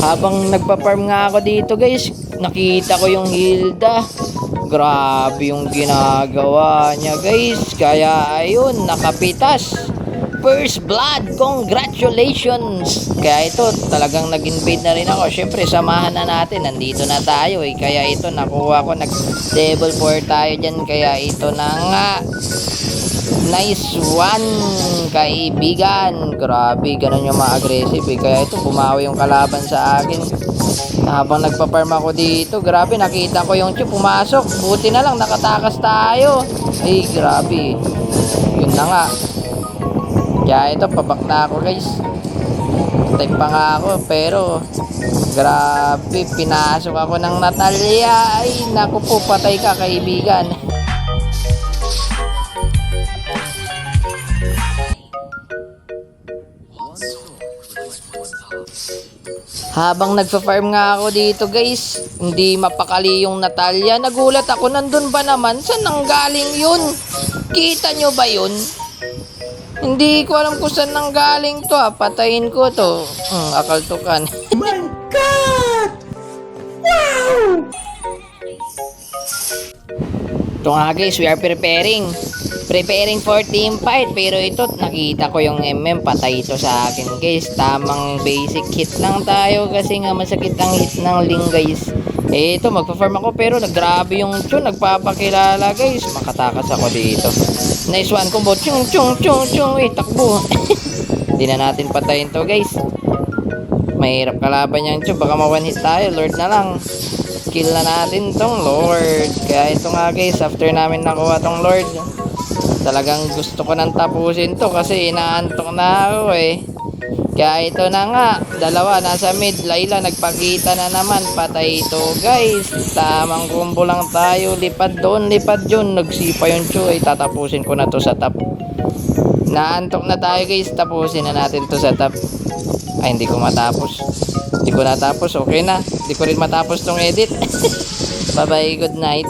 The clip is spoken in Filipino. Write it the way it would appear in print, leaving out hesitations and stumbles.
Habang nagpa-farm nga ako dito guys, nakita ko yung Hilda. Grabe yung ginagawa niya guys. Kaya ayun, nakapitas. First blood, congratulations. Kaya ito, talagang nag-invade na rin ako. Syempre, samahan na natin. Nandito na tayo eh. Kaya ito, nakuha ko. Nag-level 4 tayo dyan. Kaya ito na nga. Nice one, kaibigan. Grabe, ganun yung ma-aggressive eh. Kaya ito, bumawi yung kalaban sa akin. Habang nagpa-farm ako dito, grabe, nakita ko yung chip pumasok. Buti na lang, nakatakas tayo. Ay, grabe. Yun na nga. Kaya ito, pabak na ako guys. Type pa nga ako, pero grabe, pinasok ako ng Natalia. Ay, naku po, patay ka kaibigan. Habang nagpa-farm nga ako dito guys, hindi mapakali yung Natalia. Nagulat ako, nandun ba naman? Saan nanggaling yun? Kita nyo ba yun? Hindi ko alam kung saan nanggaling to. Patayin ko to. Akaltukan. Oh my God! Wow! Ito nga guys, we are preparing for team fight. Pero ito, nakita ko yung MM, patay ito sa akin guys. Tamang basic hit lang tayo kasi nga masakit ang hit ng Ling guys. Ito, magpa-farm ako pero naggrabe yung Chun, nagpapakilala guys. Makatakas ako dito. Nice one combo. Chung. Takbo. Hindi na natin patayin to guys. Mahirap kalaban yan Chun. Baka ma-one hit tayo. Lord na lang. Kill na natin tong Lord. Kaya ito nga guys, after namin nakuha tong Lord, talagang gusto ko nang tapusin to kasi inaantok na ako eh. Kaya ito na nga, dalawa nasa mid. Layla nagpakita na naman, patay ito guys. Tamang combo lang tayo, lipad doon, lipad yun. Nagsipa yung Chu, tatapusin ko na to sa top. Naantok na tayo guys, tapusin na natin to sa top. Ay, hindi ko matapos. Hindi ko natapos, okay na. Hindi ko rin matapos tong edit. Bye bye, good night.